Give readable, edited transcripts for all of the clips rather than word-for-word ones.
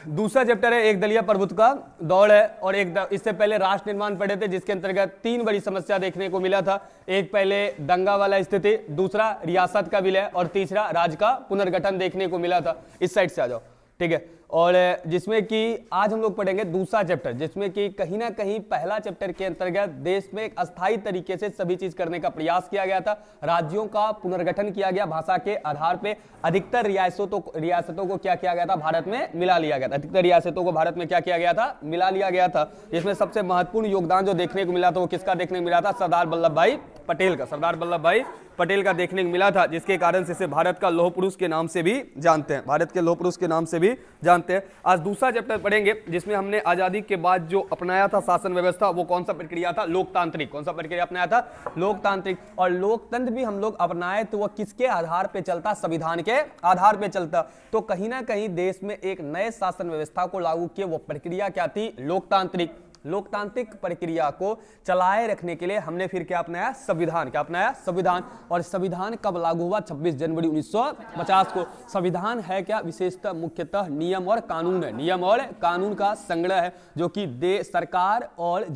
दूसरा चैप्टर है एक दलीय प्रभुत्व का दौड़ है, और इससे पहले राष्ट्र निर्माण पढ़े थे, जिसके अंतर्गत तीन बड़ी समस्या देखने को मिला था। एक पहले दंगा वाला स्थिति, दूसरा रियासत का विलय, और तीसरा राज्य का पुनर्गठन देखने को मिला था। इस साइड से आ जाओ, ठीक है। और जिसमें कि आज हम लोग पढ़ेंगे दूसरा चैप्टर, जिसमें कि कहीं ना कहीं पहला चैप्टर के अंतर्गत देश में एक अस्थायी तरीके से सभी चीज करने का प्रयास किया गया था। राज्यों का पुनर्गठन किया गया, भाषा के आधार पे अधिकतर रियासतों को क्या किया गया था, भारत में मिला लिया गया था। अधिकतर रियासतों को भारत में क्या किया गया था, मिला लिया गया था। इसमें सबसे महत्वपूर्ण योगदान जो देखने को मिला था वो किसका देखने को मिला था, सरदार वल्लभ भाई पटेल का। सरदार वल्लभ भाई पटेल का देखने को मिला था, जिसके कारण से इसे भारत का लौह पुरुष के नाम से भी जानते हैं, भारत के लौह पुरुष के नाम से भी जानते हैं। आज दूसरा चैप्टर पढ़ेंगे, जिसमें हमने आजादी के बाद जो अपनाया था शासन व्यवस्था, वो कौन सा प्रक्रिया था, लोकतांत्रिक। कौन सा प्रक्रिया अपनाया था, लोकतांत्रिक। और लोकतंत्र भी हम लोग अपनाए तो वो किसके आधार पे चलता, संविधान के आधार पे चलता। तो कहीं ना कहीं देश में एक नए शासन व्यवस्था को लागू किए, वो प्रक्रिया क्या थी, लोकतांत्रिक। लोकतांत्रिक प्रक्रिया को चलाए रखने के लिए हमने फिर क्या अपनाया, संविधान। क्या अपनाया, संविधान। और संविधान कब लागू हुआ, 26 जनवरी 1950 को। संविधान है क्या, विशेषतः मुख्यतः नियम और कानून है, नियम और कानून का संग्रह है, जो कि सरकार और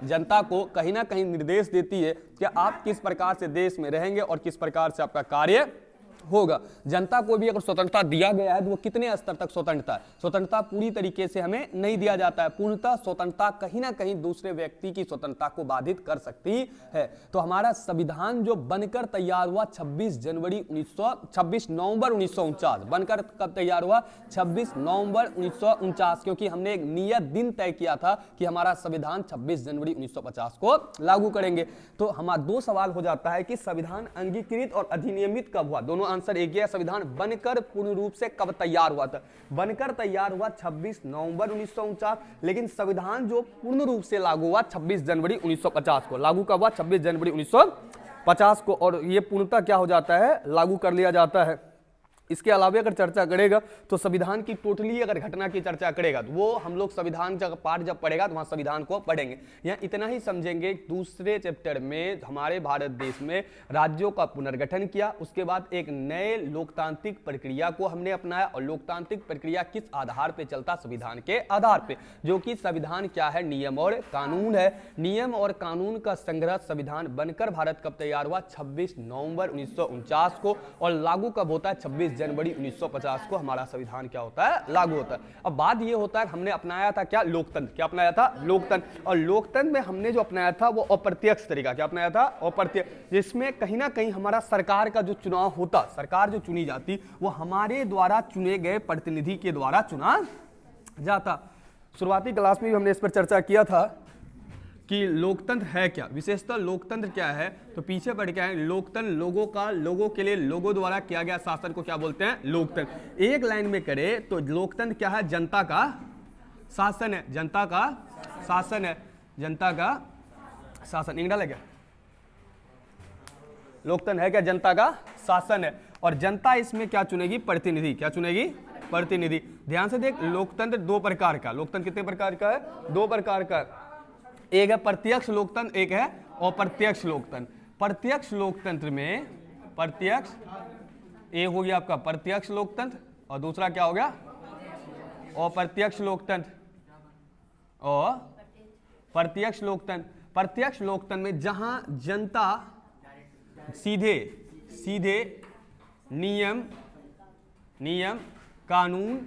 जनता को कहीं ना कहीं निर्देश देती है कि आप किस प्रकार से देश में रहेंगे और किस प्रकार से आपका कार्य होगा। जनता को भी अगर स्वतंत्रता दिया गया है तो वो कितने स्तर तक स्वतंत्रता है, स्वतंत्रता पूरी तरीके से हमें नहीं दिया जाता है। पूर्णतः स्वतंत्रता कहीं ना कहीं दूसरे व्यक्ति की स्वतंत्रता को बाधित कर सकती है। तो हमारा संविधान जो बनकर तैयार हुआ 26 नवंबर 1949, बनकर कब तैयार हुआ, 26 नवंबर 1949, क्योंकि हमने एक नियत दिन तय किया था कि हमारा संविधान 26 जनवरी 1950 को लागू करेंगे। तो हमारा दो सवाल हो जाता है कि संविधान अंगीकृत और अधिनियमित कब हुआ। दोनों आंसर एक ही है, संविधान बनकर पूर्ण रूप से कब तैयार हुआ था। बनकर तैयार हुआ 26 नवंबर 1949, लेकिन संविधान जो पूर्ण रूप से लागू हुआ 26 जनवरी 1950 को। लागू कब हुआ, 26 जनवरी 1950 को। और ये पूर्णतः क्या हो जाता है, लागू कर लिया जाता है। इसके अलावा अगर चर्चा करेगा तो संविधान की टोटली अगर घटना की चर्चा करेगा तो वो हम लोग संविधान का पाठ जब पढ़ेगा तो वहां संविधान को पढ़ेंगे। यहाँ इतना ही समझेंगे, दूसरे चैप्टर में हमारे भारत देश में राज्यों का पुनर्गठन किया, उसके बाद एक नए लोकतांत्रिक प्रक्रिया को हमने अपनाया। और लोकतांत्रिक प्रक्रिया किस आधार पर चलता, संविधान के आधार पर, जो कि संविधान क्या है, नियम और कानून है। नियम और कानून का संग्रह संविधान बनकर भारत कब तैयार हुआ, 26 नवंबर 1949 को। और लागू कब होता है, 26 जनवरी 1950 को हमारा संविधान क्या होता है, लागू होता है। अब बात ये होता है हमने अपनाया था क्या, लोकतंत्र। क्या अपनाया था, लोकतंत्र। और लोकतंत्र में हमने जो अपनाया था वो अप्रत्यक्ष तरीका। क्या अपनाया था, अप्रत्यक्ष, जिसमें कहीं ना कहीं हमारा सरकार का जो चुनाव होता, सरकार जो चुनी जाती वो हमारे द्वारा चुने गए प्रतिनिधि के द्वारा चुना जाता। शुरुआती क्लास में भी हमने इस पर चर्चा किया था कि लोकतंत्र है क्या, विशेषतः लोकतंत्र क्या है। तो पीछे पढ़ के आए, लोकतंत्र लोगों के लिए लोगों द्वारा किया गया शासन को क्या बोलते हैं, लोकतंत्र। एक लाइन में करे तो लोकतंत्र क्या है, जनता का शासन है, जनता का शासन है, जनता का शासन। इंग्लिश है क्या, लोकतंत्र है क्या, जनता का शासन है। और जनता इसमें क्या चुनेगी, प्रतिनिधि। क्या चुनेगी, प्रतिनिधि। ध्यान से देख, लोकतंत्र दो प्रकार का, लोकतंत्र कितने प्रकार का है, दो प्रकार का। एक है प्रत्यक्ष लोकतंत्र, एक है अप्रत्यक्ष लोकतंत्र। प्रत्यक्ष लोकतंत्र में प्रत्यक्ष, एक हो गया आपका प्रत्यक्ष लोकतंत्र और दूसरा क्या हो गया, अप्रत्यक्ष लोकतंत्र। और प्रत्यक्ष लोकतंत्र, प्रत्यक्ष लोकतंत्र में जहां जनता सीधे नियम कानून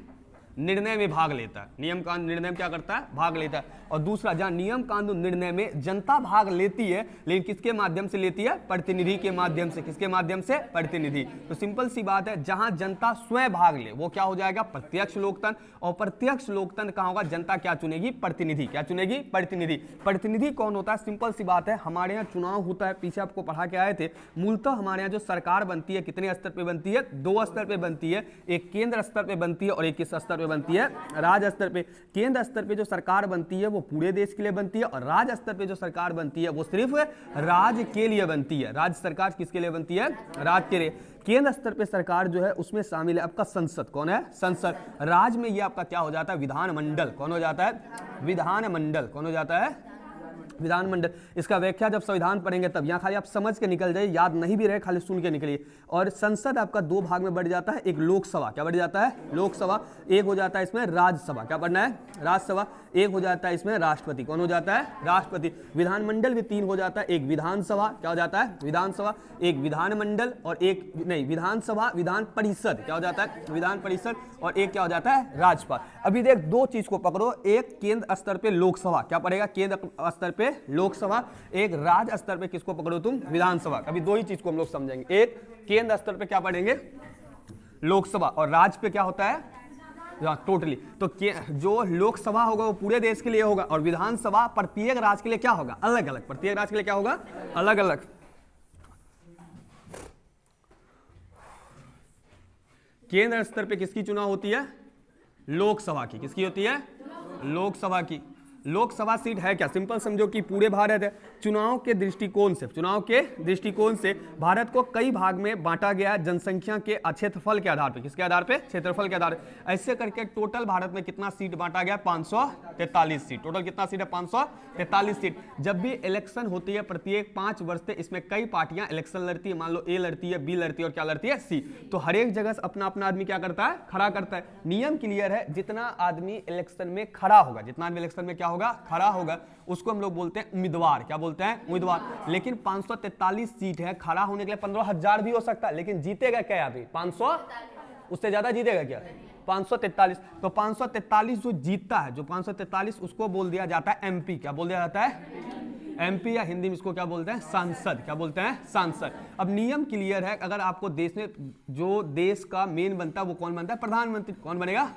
निर्णय में भाग लेता है, नियम कानून निर्णय में क्या करता है, भाग लेता है। और दूसरा, जहां नियम कानून निर्णय में जनता भाग लेती है, लेकिन किसके माध्यम से लेती है, प्रतिनिधि के माध्यम से। किसके माध्यम से, प्रतिनिधि। तो सिंपल सी बात है, जहां जनता स्वयं भाग ले वो क्या हो जाएगा, प्रत्यक्ष लोकतंत्र। और प्रत्यक्ष लोकतंत्र कहां होगा, जनता क्या चुनेगी, प्रतिनिधि। क्या चुनेगी, प्रतिनिधि। प्रतिनिधि कौन होता है, सिंपल सी बात है, हमारे यहाँ चुनाव होता है, पीछे आपको पढ़ा के आए थे। मूलतः हमारे यहाँ जो सरकार बनती है कितने स्तर पर बनती है, दो स्तर पर बनती है। एक केंद्र स्तर पर बनती है और एक किस स्तर पर बनती है, राज्य स्तर पे। केंद्र स्तर पे जो सरकार बनती है वो पूरे देश के लिए बनती है, और राज्य स्तर पे जो सरकार बनती है वो सिर्फ राज्य के लिए बनती है। राज्य सरकार किसके लिए बनती है, राज्य के लिए। केंद्र स्तर पे सरकार जो है उसमें शामिल है आपका संसद। कौन है, संसद। राज्य में ये आपका क्या हो जाता है, विधानमंडल। कौन हो जाता है, विधानमंडल। कौन हो जाता है, विधानमंडल, इसका व्याख्या जब संविधान पढ़ेंगे तब, यहाँ खाली आप समझ के निकल जाइए, याद नहीं भी रहे खाली सुन के निकलिए। और संसद आपका दो भाग में बढ़ जाता है, एक लोकसभा, क्या बढ़ जाता है, लोकसभा, एक हो जाता है इसमें राज्यसभा, क्या पढ़ना है, राज्यसभा, एक हो जाता है इसमें राष्ट्रपति, कौन हो जाता है, राष्ट्रपति। विधानमंडल भी तीन हो जाता है, एक विधानसभा, क्या हो जाता है, विधानसभा, एक विधानमंडल और एक नहीं विधानसभा, विधान परिषद, क्या हो जाता है, विधान परिषद, और एक क्या हो जाता है, राज्यपाल। अभी देख दो चीज को पकड़ो, एक केंद्र स्तर पे लोकसभा, क्या पड़ेगा, केंद्र स्तर पे लोकसभा, एक राज्य स्तर पे किसको पकड़ो तुम, विधानसभा। अभी दो ही चीज को हम लोग समझेंगे, एक केंद्र स्तर पे क्या पढ़ेंगे, लोकसभा, और राज्य पे क्या होता है, टोटली। तो जो लोकसभा होगा वो पूरे देश के लिए होगा, और विधानसभा प्रत्येक राज्य के लिए क्या होगा, अलग अलग, प्रत्येक राज्य के लिए क्या होगा, अलग अलग। केंद्र स्तर पे किसकी चुनाव होती है, लोकसभा की, किसकी होती है, लोकसभा की। लोकसभा सीट है क्या, सिंपल समझो कि पूरे भारत है। चुनाव के दृष्टिकोण से, चुनाव के दृष्टिकोण से भारत को कई भाग में बांटा गया है जनसंख्या के क्षेत्रफल के आधार पे, किसके आधार पे, क्षेत्रफल के आधार पे। ऐसे करके टोटल भारत में कितना सीट बांटा गया, 543 सीट, टोटल कितना सीट है, 543 सीट। जब भी इलेक्शन होती है प्रत्येक 5 वर्ष से, इसमें कई पार्टियां इलेक्शन लड़ती है, मान लो ए लड़ती है, बी लड़ती है और क्या लड़ती है, सी। तो हर एक जगह अपना अपना आदमी क्या करता है, खड़ा करता है। नियम क्लियर है, जितना आदमी इलेक्शन में खड़ा होगा, जितना आदमी इलेक्शन में क्या होगा, खड़ा होगा, उसको हम लोग बोलते हैं उम्मीदवार, क्या बोलते हैं, उम्मीदवार। लेकिन 543 सीट है, खड़ा होने के लिए 15,000 भी हो सकता है, लेकिन जीतेगा क्या आदमी, 500, उससे ज्यादा जीतेगा क्या, 543। तो 543 जो जीतता है, जो 543, उसको बोल दिया जाता है एमपी, क्या बोल दिया जाता है, एमपी, या हिंदी में इसको क्या बोलते हैं, सांसद, क्या बोलते हैं, सांसद। अब नियम क्लियर है, अगर आपको देश में जो देश का मेन बनता है वो कौन बनता है, प्रधानमंत्री। कौन बनेगा,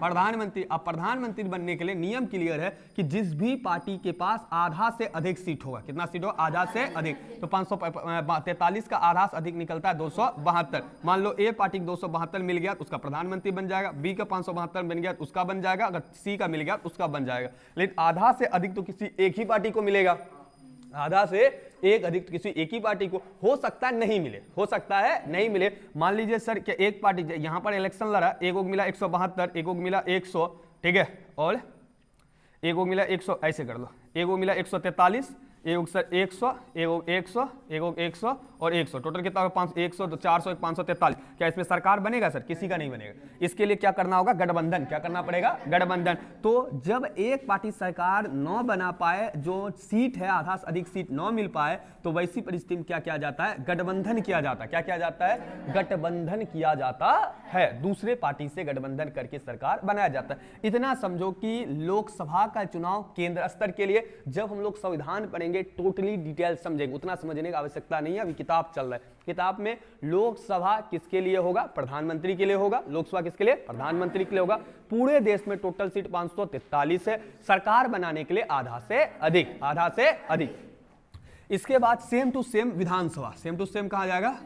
प्रधानमंत्री। अब प्रधानमंत्री बनने के लिए नियम क्लियर है कि जिस भी पार्टी के पास आधा से अधिक सीट होगा, कितना सीट होगा, आधा से अधिक, तो 543 का आधा से अधिक निकलता है 272। मान लो ए पार्टी को 272 मिल गया तो उसका प्रधानमंत्री बन जाएगा, बी का 572 बन गया तो उसका बन जाएगा, अगर सी का मिल गया तो उसका बन जाएगा। लेकिन आधा से अधिक तो किसी एक ही पार्टी को मिलेगा, आधा से एक अधिक किसी एक ही पार्टी को, हो सकता है नहीं मिले, हो सकता है नहीं मिले। मान लीजिए सर कि एक पार्टी यहां पर इलेक्शन लड़ा, एक को मिला 172, एक को मिला 100, ठीक है, और एक को मिला 100, ऐसे कर लो, एक को मिला 143, एक सर 100, एक 100, एक 100 और 100, टोटल कितना होगा, 100 तो 400, 543। क्या इसमें सरकार बनेगा सर, किसी का नहीं बनेगा। इसके लिए क्या करना होगा, गठबंधन, क्या करना पड़ेगा, गठबंधन। तो जब एक पार्टी सरकार न बना पाए, जो सीट है आधा से अधिक सीट न मिल पाए, तो वैसी परिस्थिति में क्या किया जाता है, गठबंधन किया जाता है। क्या किया जाता है, गठबंधन किया जाता है, दूसरे पार्टी से गठबंधन करके सरकार बनाया जाता है। इतना समझो कि लोकसभा का चुनाव केंद्र स्तर के लिए, जब हम लोग संविधान पढ़ेंगे टोटली डिटेल समझेंगे, उतना समझने की आवश्यकता नहीं है। अभी किताब चल रहा है, किताब में लोकसभा किसके लिए होगा, प्रधानमंत्री के लिए होगा, लोकसभा किसके लिए, प्रधानमंत्री के लिए होगा। पूरे देश में टोटल सीट 543 है, सरकार बनाने के लिए आधा से अधिक, आधा से अधिक। इसके बाद सेम टू सेम विधानसभा, सेम टू सेम कहा जाएगा,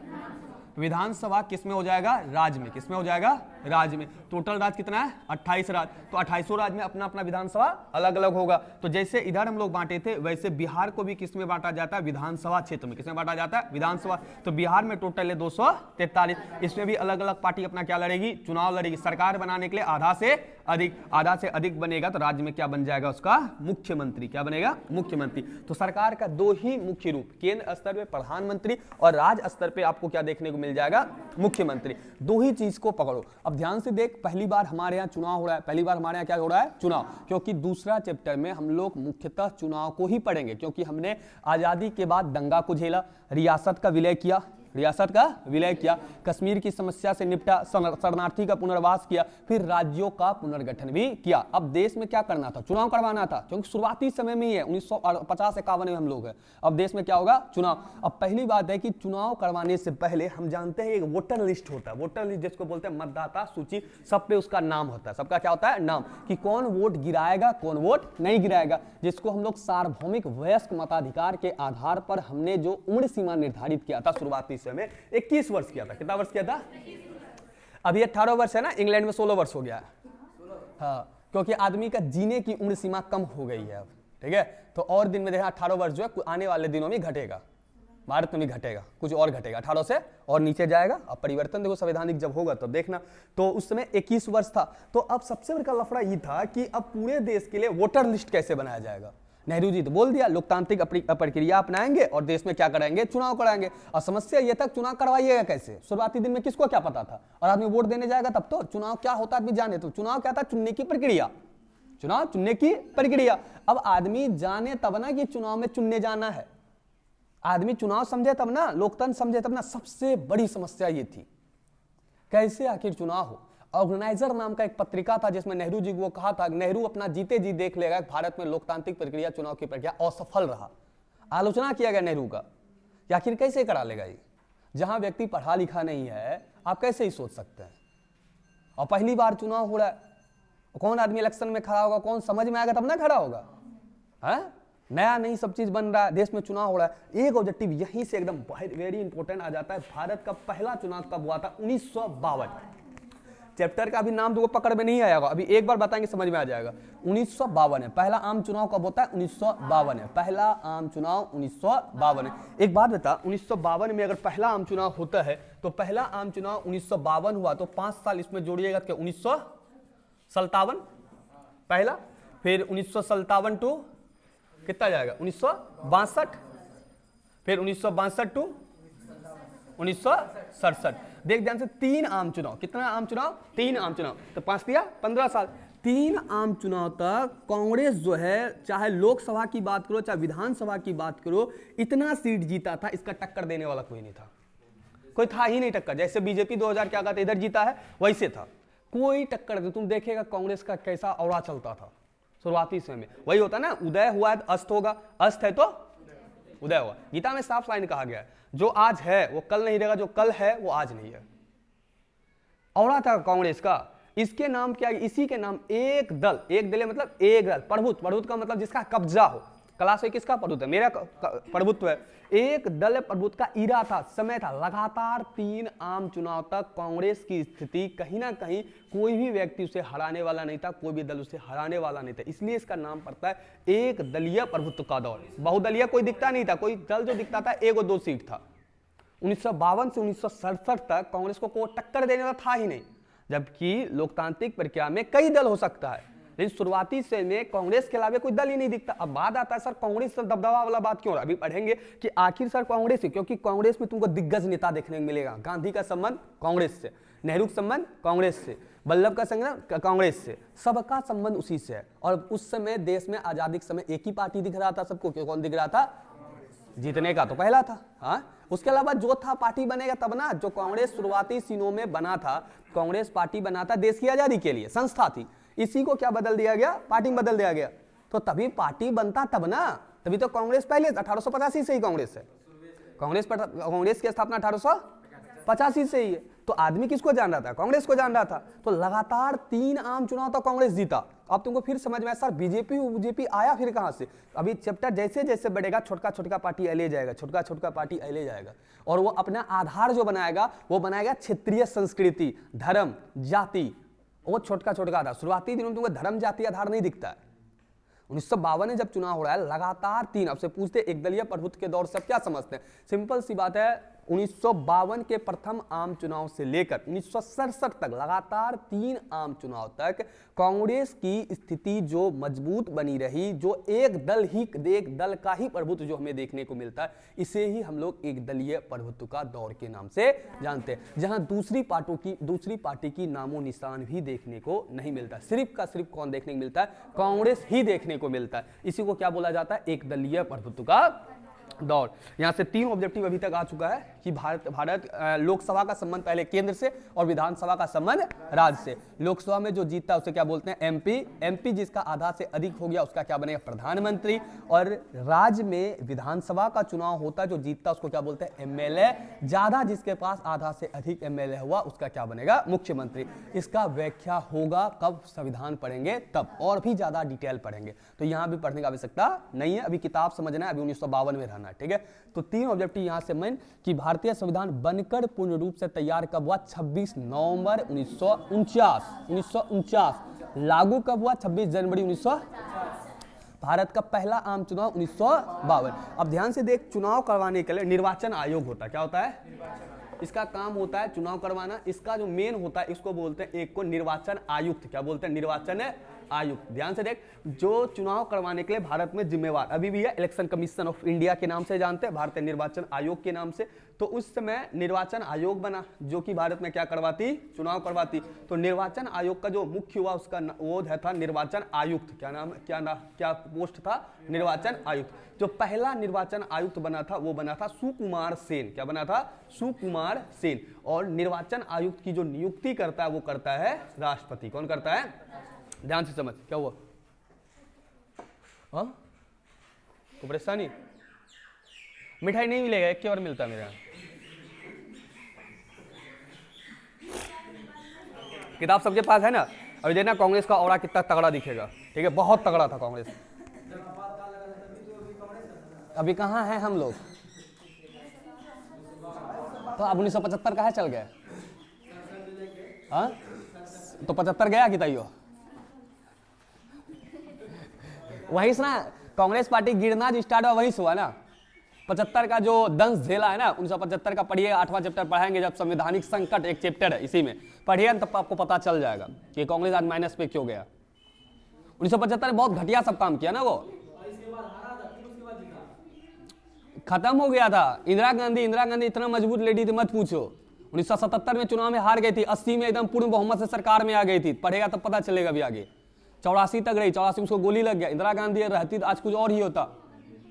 विधानसभा किसमें हो जाएगा, राज्य में, किसमें हो जाएगा, राज्य में। टोटल राज्य कितना है, 28 राज्य, तो 28 राज्य में अपना अपना विधानसभा अलग अलग होगा। तो जैसे इधर हम लोग बांटे थे, वैसे बिहार को भी किसमें बांटा जाता है, विधानसभा क्षेत्र में, किसमें बांटा जाता है, विधानसभा। तो बिहार में टोटल है 243, इसमें भी अलग अलग पार्टी अपना क्या लड़ेगी, चुनाव लड़ेगी। सरकार बनाने के लिए आधा से अधिक, आधा से अधिक बनेगा तो राज्य में क्या बन जाएगा, उसका मुख्यमंत्री, क्या बनेगा, मुख्यमंत्री। तो सरकार का दो ही मुख्य रूप, केंद्र स्तर पे प्रधानमंत्री और राज्य स्तर पे आपको क्या देखने को मिल जाएगा, मुख्यमंत्री। दो ही चीज को पकड़ो। अब ध्यान से देख, पहली बार हमारे यहाँ चुनाव हो रहा है, पहली बार हमारे यहाँ क्या हो रहा है, चुनाव, क्योंकि दूसरा चैप्टर में हम लोग मुख्यतः चुनाव को ही पढ़ेंगे, क्योंकि हमने आजादी के बाद दंगा को झेला, रियासत का विलय किया, रियासत का विलय किया, कश्मीर की समस्या से निपटा, शरणार्थी का पुनर्वास किया, फिर राज्यों का पुनर्गठन भी किया। अब देश में क्या करना था, चुनाव करवाना था, क्योंकि शुरुआती समय में ही है, 1950-51 में हम लोग हैं। अब देश में क्या होगा, चुनाव। अब पहली बात है कि चुनाव करवाने से पहले हम जानते हैं एक वोटर लिस्ट होता है, वोटर लिस्ट जिसको बोलते हैं मतदाता सूची, सब पे उसका नाम होता है, सबका क्या होता है, नाम, कि कौन वोट गिराएगा, कौन वोट नहीं गिराएगा, जिसको हम लोग सार्वभौमिक वयस्क मताधिकार के आधार पर हमने जो उम्र सीमा निर्धारित किया था शुरुआती समय 21 वर्ष किया था। कितना वर्ष किया था, अभी 18 वर्ष है ना, इंग्लैंड में 16 वर्ष हो गया है, हाँ, क्योंकि आदमी का जीने की उम्र सीमा कम हो गई है अब, ठीक है। तो और दिन में देखा 18 वर्ष जो है आने वाले दिनों में घटेगा, भारत में भी घटेगा, कुछ और घटेगा, 18 से और नीचे जाएगा। अब परिवर्तन देखो संवैधानिक जब होगा तो देखना। तो उस समय 21 वर्ष था। तो अब सबसे बड़ा लफड़ा ये था कि अब पूरे देश के लिए वोटर लिस्ट कैसे बनाया जाएगा। नेहरू जी तो बोल दिया लोकतांत्रिक प्रक्रिया अपनाएंगे और देश में क्या कराएंगे, चुनाव कराएंगे। और समस्या ये तक चुनाव करवाइएगा कैसे, शुरुआती दिन में किसको क्या पता था, और आदमी वोट देने जाएगा तब तो चुनाव क्या होता आदमी जाने। तो चुनाव क्या था, चुनने की प्रक्रिया, चुनाव चुनने की प्रक्रिया। अब आदमी जाने तब ना कि चुनाव में चुनने जाना है, आदमी चुनाव समझे तब ना, लोकतंत्र समझे तब ना। सबसे बड़ी समस्या ये थी कैसे आखिर चुनाव हो। ऑर्गेनाइजर नाम का एक पत्रिका था जिसमें नेहरू जी को कहा था नेहरू अपना जीते जी देख लेगा भारत में लोकतांत्रिक प्रक्रिया, चुनाव की प्रक्रिया असफल रहा। आलोचना किया गया नेहरू का कि आखिर कैसे करा लेगा ये, जहां व्यक्ति पढ़ा लिखा नहीं है आप कैसे ही सोच सकते हैं। और पहली बार चुनाव हो रहा है, कौन आदमी इलेक्शन में खड़ा होगा, कौन समझ में आएगा तब ना खड़ा होगा, है नया नहीं सब चीज बन रहा है, देश में चुनाव हो रहा है। एक ऑब्जेक्टिव यहीं से एकदम वेरी इंपॉर्टेंट आ जाता है। भारत का पहला चुनाव कब हुआ था, 1952। चैप्टर का भी नाम तो पकड़ में नहीं आया होगा, अभी एक बार बताएंगे समझ में आ जाएगा। 1952 है पहला आम चुनाव, कब होता है 1952 है पहला आम चुनाव 1952 है। एक बात बता, 1952 में अगर पहला आम चुनाव होता है तो पहला आम चुनाव 1952 हुआ तो 5 साल इसमें जोड़िएगा तो 1957 पहला, फिर 1957 टू कितना जाएगा 1962, फिर 1962 टू 1967। देख ध्यान से, 3 आम चुनाव, कितना आम चुनाव, 3 आम चुनाव, तो 5 दिया 15 साल। 3 आम चुनाव तक कांग्रेस जो है, चाहे लोकसभा की बात करो चाहे विधानसभा की बात करो, इतना सीट जीता था, इसका टक्कर देने वाला कोई नहीं था, कोई था ही नहीं टक्कर। जैसे बीजेपी 2000 क्या कहते इधर जीता है वैसे था, कोई टक्कर। तुम देखेगा कांग्रेस का कैसा औरा चलता था शुरुआती समय में, वही होता ना, उदय हुआ है तो अस्त होगा, अस्त है तो उदय होगा। गीता में साफ लाइन कहा गया है, जो आज है वो कल नहीं रहेगा, जो कल है वो आज नहीं है। औरा था कांग्रेस का, इसके नाम क्या, इसी के नाम एक दल, एक दल मतलब एक दल, प्रभुत्व, प्रभुत्व का मतलब जिसका कब्जा हो। क्लास में किसका प्रभुत्व है, मेरा प्रभुत्व है। एक दल प्रभुत्व का ईरा था, समय था। लगातार 3 आम चुनाव तक कांग्रेस की स्थिति कहीं ना कहीं कोई भी व्यक्ति उसे हराने वाला नहीं था, कोई भी दल उसे हराने वाला नहीं था, इसलिए इसका नाम पड़ता है एक दलीय प्रभुत्व का दौर। बहुदलीय कोई दिखता नहीं था, कोई दल जो दिखता था 1 और 2 सीट था। 1952 से 1967 तक कांग्रेस को कोई टक्कर देने वाला था ही नहीं, जबकि लोकतांत्रिक प्रक्रिया में कई दल हो सकता है, लेकिन शुरुआती से में कांग्रेस के अलावा कोई दल ही नहीं दिखता। अब बात आता है सर कांग्रेस से दबदबा वाला बात क्यों, अभी पढ़ेंगे कि आखिर सर कांग्रेस ही, क्योंकि कांग्रेस में तुमको दिग्गज नेता देखने को मिलेगा। गांधी का संबंध कांग्रेस से, नेहरू का संबंध कांग्रेस से, वल्लभ का संबंध कांग्रेस से, सबका संबंध उसी से है। और उस समय देश में आजादी के समय एक ही पार्टी दिख रहा था सबको, क्यों, कौन दिख रहा था, जीतने का तो पहला था। हाँ, उसके अलावा जो था पार्टी बनेगा तब ना, जो कांग्रेस शुरुआती सीनों में बना था, कांग्रेस पार्टी बना था देश की आजादी के लिए, संस्था थी, इसी को क्या बदल दिया गया, पार्टी में बदल दिया गया। तो तभी पार्टी बनता तब ना, तभी तो कांग्रेस पहले 1885 से ही कांग्रेस है, कांग्रेस की स्थापना 1885 से ही है। तो आदमी किसको जान रहा था, कांग्रेस को जान रहा था। तो लगातार 3 आम चुनाव तक कांग्रेस जीता। अब तुमको फिर समझ में आया सर बीजेपी आया फिर कहां से। अभी चैप्टर जैसे जैसे बढ़ेगा छोटका पार्टी ले जाएगा, छोटका पार्टी ले जाएगा, और वो अपना आधार जो बनाएगा वो बनाएगा क्षेत्रीय संस्कृति, धर्म, जाति। वो छोटका था। शुरुआती दिनों में तुमको धर्म जाति आधार नहीं दिखता है। 1952 में जब चुनाव हो रहा है लगातार 3, आपसे पूछते एक दलीय प्रभुत्व के दौर से आप क्या समझते हैं, सिंपल सी बात है, 1952 के प्रथम आम चुनाव से लेकर 1967 तक लगातार 3 आम चुनाव तक कांग्रेस की स्थिति जो मजबूत बनी रही, जो एक दल का ही प्रभुत्व जो हमें देखने को मिलता है, इसे ही हम लोग एक दलीय प्रभुत्व का दौर के नाम से जानते हैं, जहां दूसरी पार्टी की नामो निशान भी देखने को नहीं मिलता। सिर्फ का सिर्फ कौन देखने को मिलता है, कांग्रेस ही देखने को मिलता है। इसी को क्या बोला जाता है, एक दलीय प्रभुत्व का दौर। यहां से 3 ऑब्जेक्टिव अभी तक आ चुका है कि भारत लोकसभा का संबंध पहले केंद्र से और विधानसभा का संबंध राज्य से। लोकसभा में जो जीतता है उसे क्या बोलते हैं, एमपी जिसका आधा से अधिक हो गया उसका क्या बनेगा, प्रधानमंत्री। और राज्य में विधानसभा का चुनाव होता है, जो जीतता है उसको क्या बोलते हैं, एमएलए। ज्यादा जिसके पास आधा से अधिक एमएलए हुआ उसका क्या बनेगा, मुख्यमंत्री। इसका व्याख्या होगा कब संविधान पढ़ेंगे तब, और भी ज्यादा डिटेल पढ़ेंगे, तो यहां भी पढ़ने की आवश्यकता नहीं है, अभी किताब समझना है, अभी 1952 में रहना है, ठीक है। तो 3 ऑब्जेक्टिव यहां से मेन कि भारतीय संविधान बनकर पूर्ण रूप से तैयार कब हुआ, 26 नवंबर 1949। लागू कब हुआ, 26 जनवरी 1900। भारत का पहला आम चुनाव 1952। अब ध्यान से देख, चुनाव करवाने के लिए निर्वाचन आयोग होता है, क्या होता है, इसका काम होता है चुनाव करवाना। इसका जो मेन होता है इसको बोलते हैं, एक को निर्वाचन आयुक्त, क्या बोलते हैं, निर्वाचन आयुक्त। ध्यान से देख, जो चुनाव करवाने के लिए भारत में जिम्मेवार अभी भी है, इलेक्शन कमीशन ऑफ इंडिया के नाम से जानते हैं, भारतीय निर्वाचन आयोग के नाम से। तो उस समय निर्वाचन आयोग बना जो कि भारत में क्या करवाती, चुनाव करवाती। तो निर्वाचन आयोग का जो मुख्य हुआ उसका वो था निर्वाचन आयुक्त। क्या नाम, क्या पोस्ट था, निर्वाचन आयुक्त। जो पहला निर्वाचन आयुक्त बना था वो बना था सुकुमार सेन। क्या बना था, सुकुमार सेन। और निर्वाचन आयुक्त की जो नियुक्ति करता है वो करता है राष्ट्रपति। कौन करता है, ध्यान से समझ। क्या हुआ, हाँ को परेशानी, मिठाई नहीं मिलेगा, एक के बार मिलता मेरे यहाँ। किताब सबके पास है ना। अभी देखना कांग्रेस का औरा कितना तगड़ा दिखेगा, ठीक है, बहुत तगड़ा था कांग्रेस। अभी कहाँ है हम लोग, तो अब 1975 कहाँ चल गए, हाँ तो 75 गया कि तैयो वहीं से ना कांग्रेस पार्टी गिरना जो स्टार्ट हुआ वहीं से हुआ ना। 75 का जो दंश झेला है ना, 1975 का पढ़िए, 8वां चैप्टर पढ़ाएंगे जब संवैधानिक संकट एक चैप्टर है इसी में पढ़िए, तब आपको पता चल जाएगा कि कांग्रेस आज माइनस पे क्यों गया। 1975 में बहुत घटिया सब काम किया ना, वो खत्म हो गया था। इंदिरा गांधी इतना मजबूत लेडी थी मत पूछो। 1977 में चुनाव में हार गई थी, 80 में एकदम पूर्ण बहुमत से सरकार में आ गई थी। पढ़ेगा तब पता चलेगा अभी आगे। 84 तक रही, 84 में उसको गोली लग गया। इंदिरा गांधी रहती तो आज कुछ और ही होता,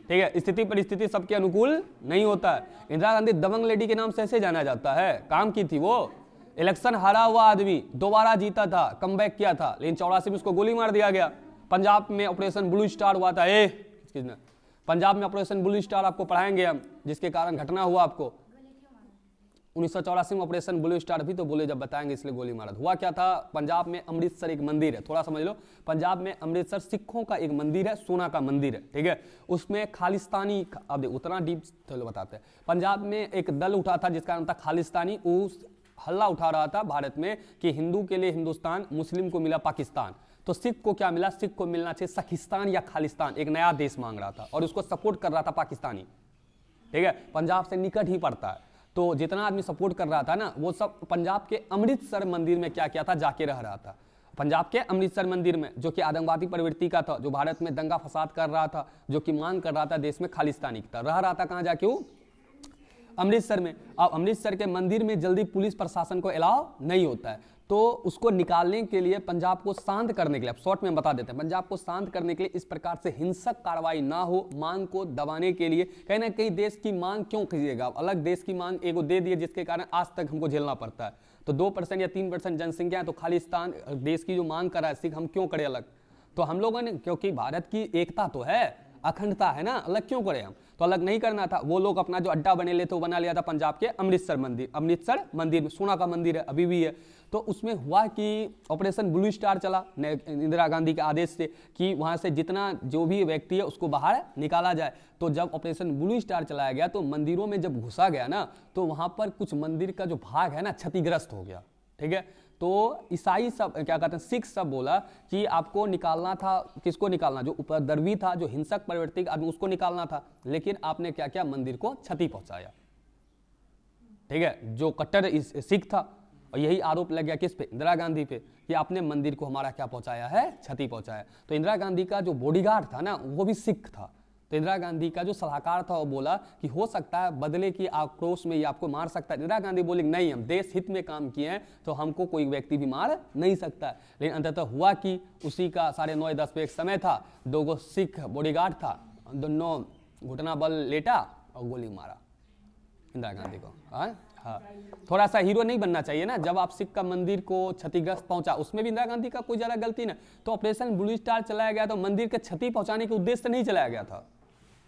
ठीक है। स्थिति परिस्थिति सबके अनुकूल नहीं होता है। इंदिरा गांधी दबंग लेडी के नाम से ऐसे जाना जाता है, काम की थी वो। इलेक्शन हारा हुआ आदमी दोबारा जीता था, कमबैक किया था, लेकिन 84 में उसको गोली मार दिया गया। पंजाब में ऑपरेशन ब्लू स्टार हुआ था, पंजाब में ऑपरेशन ब्लू स्टार आपको पढ़ाएंगे हम, जिसके कारण घटना हुआ आपको 1984 में ऑपरेशन ब्लू स्टार भी तो बोले जब बताएंगे, इसलिए गोली मारा। हुआ क्या था, पंजाब में अमृतसर एक मंदिर है, थोड़ा समझ लो। पंजाब में अमृतसर सिखों का एक मंदिर है, सोना का मंदिर है, ठीक है। उसमें खालिस्तानी, अब उतना डीप तो बताते हैं। पंजाब में एक दल उठा था जिसका नाम था खालिस्तानी। उस हल्ला उठा रहा था भारत में कि हिंदू के लिए हिंदुस्तान, मुस्लिम को मिला पाकिस्तान। तो सिख को क्या मिला, सिख को मिलना चाहिए सखिस्तान या खालिस्तान, एक नया देश मांग रहा था और उसको सपोर्ट कर रहा था पाकिस्तानी, ठीक है। पंजाब से निकट ही पड़ता है, तो जितना आदमी सपोर्ट कर रहा था ना वो सब पंजाब के अमृतसर मंदिर में क्या किया था, जाके रह रहा था। पंजाब के अमृतसर मंदिर में, जो कि आतंकवादी प्रवृत्ति का था, जो भारत में दंगा फसाद कर रहा था, जो कि मांग कर रहा था देश में खालिस्तानी था, रह रहा था कहाँ जाके वो, अमृतसर में। अब अमृतसर के मंदिर में जल्दी पुलिस प्रशासन को अलाउ नहीं होता है, तो उसको निकालने के लिए, पंजाब को शांत करने के लिए, अब शॉर्ट में बता देते हैं, पंजाब को शांत करने के लिए इस प्रकार से हिंसक कार्रवाई ना हो, मांग को दबाने के लिए, कहीं ना कहीं देश की मांग क्यों कीजिएगा, अलग देश की मांग एगो दे दिए जिसके कारण आज तक हमको झेलना पड़ता है। तो 2% या 3% जनसंख्या है, तो खालिस्तान देश की जो मांग कर रहा है सिख, हम क्यों करें अलग। तो हम लोगों ने, क्योंकि भारत की एकता तो है, अखंडता है ना, अलग क्यों करें हम, तो अलग नहीं करना था। वो लोग अपना जो अड्डा बने लेते वो बना लिया था पंजाब के अमृतसर मंदिर में, सोना का मंदिर है, अभी भी है। तो उसमें हुआ कि ऑपरेशन ब्लू स्टार चला इंदिरा गांधी के आदेश से कि वहां से जितना जो भी व्यक्ति है उसको बाहर निकाला जाए। तो जब ऑपरेशन ब्लू स्टार चलाया गया तो मंदिरों में जब घुसा गया ना, तो वहां पर कुछ मंदिर का जो भाग है ना क्षतिग्रस्त हो गया, ठीक है। तो ईसाई सब क्या कहते हैं, सिख सब बोला कि आपको निकालना था, किसको निकालना, जो उपद्रवी था, जो हिंसक प्रवृत्ति का आदमी, उसको निकालना था, लेकिन आपने क्या किया, मंदिर को क्षति पहुंचाया, ठीक है। जो कट्टर सिख था, और यही आरोप लग गया किस पे, इंदिरा गांधी पे, कि आपने मंदिर को हमारा क्या पहुंचाया है, क्षति पहुंचाया। तो इंदिरा गांधी का जो बॉडीगार्ड था ना वो भी सिख था। तो इंदिरा गांधी का जो सलाहकार था वो बोला कि हो सकता है बदले की आक्रोश में ये आपको मार सकता है। इंदिरा गांधी बोली नहीं, हम देश हित में काम किए हैं तो हमको कोई व्यक्ति भी मार नहीं सकता। लेकिन अंततः हुआ कि उसी का 9:30 पे एक समय था, 2 सिख बॉडीगार्ड था, दोनों घुटना बल लेटा और गोली मारा इंदिरा गांधी को। हाँ, थोड़ा सा हीरो नहीं बनना चाहिए ना, जब आप सिख का मंदिर को क्षतिग्रस्त पहुंचा, उसमें भी इंदिरा गांधी का कोई ज्यादा गलती ना। तो ऑपरेशन ब्लू स्टार चलाया गया तो मंदिर के क्षति पहुंचाने के उद्देश्य से नहीं चलाया गया था,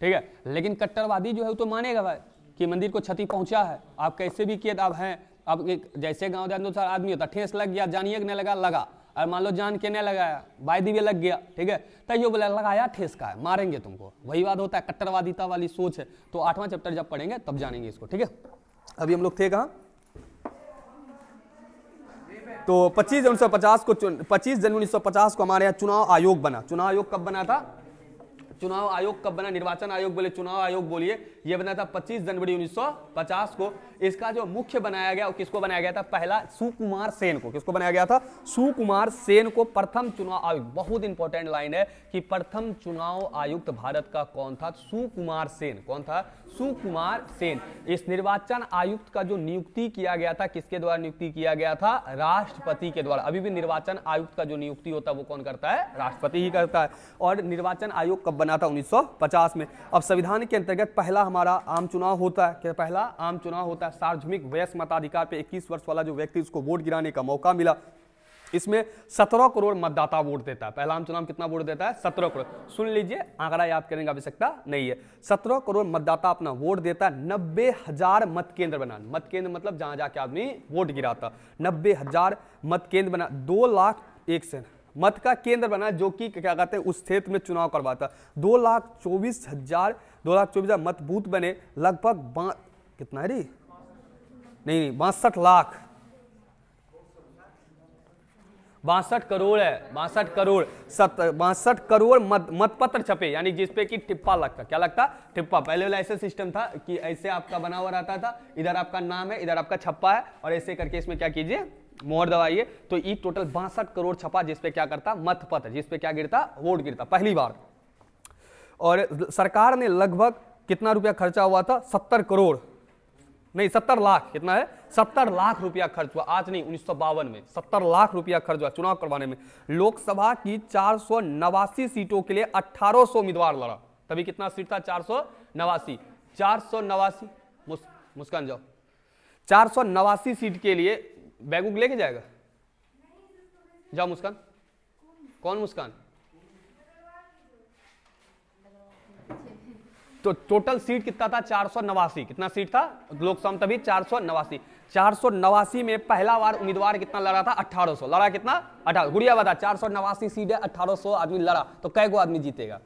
ठीक है। लेकिन कट्टरवादी जो है वो तो मानेगा भाई कि मंदिर को क्षति पहुंचा है, आप कैसे भी किए, अब हैं, अब जैसे गांव अनुसार आदमी होता, ठेस लग गया, जानिए कि नहीं लगा, लगा, और मान लो जान के नहीं लगाया, बाय दी लग गया, ठीक है, तैयो बोला लगाया ठेस का है, मारेंगे तुमको, वही बात होता है, कट्टरवादिता वाली सोच है। तो 8वां चैप्टर जब पढ़ेंगे तब जानेंगे इसको, ठीक है। अभी हम लोग थे कहाँ, तो 25 जनवरी 1950 को हमारे यहाँ चुनाव आयोग बना। चुनाव आयोग कब बना था, चुनाव आयोग कब बना? निर्वाचन आयोग बोले, चुनाव आयोग बोलिए, ये बना था 25 जनवरी 1950 को। इसका जो मुख्य बनाया गया, किसको बनाया गया था? पहला सुकुमार सेन को। किसको बनाया गया था? सुकुमार सेन को प्रथम चुनाव आयुक्त। बहुत इंपॉर्टेंट लाइन है कि प्रथम चुनाव आयुक्त भारत का कौन था? सुकुमार सेन। कौन था? सुकुमार सेन। इस निर्वाचन आयुक्त का जो नियुक्ति किया गया था, किसके द्वारा नियुक्ति किया गया था? राष्ट्रपति के द्वारा। अभी भी निर्वाचन आयुक्त का जो नियुक्ति होता है वो कौन करता है? राष्ट्रपति ही करता है। और निर्वाचन आयोग कब बना था? 1950 में। अब संविधान के अंतर्गत पहला हमारा आम चुनाव होता है। क्या? पहला आम चुनाव होता है। सार्वजनिक वयस्क मताधिकार पे 21 वर्ष वाला जो व्यक्ति, उसको वोट गिराने का मौका मिला। इसमें 17 करोड़ मतदाता वोट देता है। पहला आम चुनाव कितना वोट देता है? 17 करोड़। सुन लीजिए, आंकड़ा याद करने की आवश्यकता नहीं है। 17 करोड़ मतदाता अपना वोट देता है। 90,000 मत केंद्र बना। मत केंद्र मतलब जहां जाके आदमी वोट गिराता। 90,000 मत केंद्र बना। 2,01,000 से मत का केंद्र बना, जो कि क्या कहते हैं, उस क्षेत्र में चुनाव करवाता। 2,24,000 मत बूथ बने। लगभग कितना है रे? नहीं, 62 लाख, 62 करोड़ है। 62 करोड़ मतपत्र छपे, यानी जिसपे कि टिप्पा लगता। क्या लगता? टिप्पा। पहले वाला ऐसा सिस्टम था कि ऐसे आपका बना हुआ रहता था, इधर आपका नाम है, इधर आपका छप्पा है, और ऐसे करके इसमें क्या कीजिए, मोहर दबाइए। तो ये टोटल 62 करोड़ छपा, जिसपे क्या करता? मतपत्र, जिसपे क्या गिरता? वोट गिरता पहली बार। और सरकार ने लगभग कितना रुपया खर्चा हुआ था? 70 करोड़ नहीं, 70 लाख। कितना है? 70 लाख रुपया खर्च हुआ। आज नहीं, 1952 में 70 लाख रुपया खर्च हुआ चुनाव करवाने में। लोकसभा की 489 सीटों के लिए 1800 उम्मीदवार लड़ा। तभी कितना सीट था? 489। मुस्कान जाओ। 489 सीट के लिए बैग लेके जाएगा? जाओ मुस्कान। कौन मुस्कान? तो टोटल सीट कितना था? 489। कितना सीट था लोकसभा? तभी 489। 489 में पहला बार उम्मीदवार कितना लड़ा था? 1800। लड़ा कितना? 18। गुड़िया बता, 489 सीट है, 1800 आदमी लड़ा, तो कै गो आदमी जीतेगा?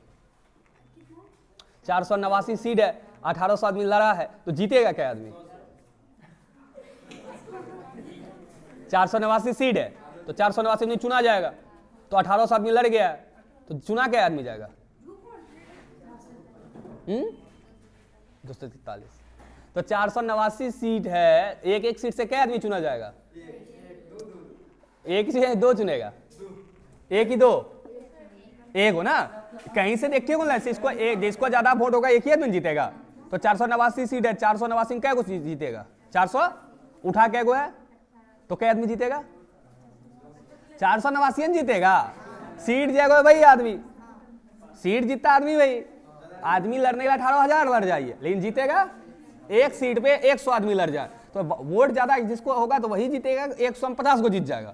489 सीट है, 1800 आदमी लड़ा है, तो जीतेगा क्या आदमी? 489 सीट है, तो 489 आदमी चुना जाएगा। तो 1800 आदमी लड़ गया, तो चुना क्या आदमी जाएगा? 243। तो 489 सीट है, एक सीट से क्या आदमी चुना जाएगा? एक ही, दो चुनेगा? एक ही, दो, एक हो ना। कहीं से देखिए कौन इसको, एक जिसको ज्यादा वोट होगा एक ही आदमी जीतेगा। तो 489 सीट है, 489 में क्या कुछ जीतेगा? 400 उठा क्या है, तो क्या आदमी जीतेगा? 489 जीतेगा। सीट जाएगा भाई, आदमी सीट जीतता आदमी भाई। आदमी लड़ने के लिए 18,000 लड़ जाइए, लेकिन जीतेगा एक सीट पे 100 आदमी लड़ जाए, तो वोट ज्यादा जिसको होगा तो वही जीतेगा। 150 को जीत जाएगा।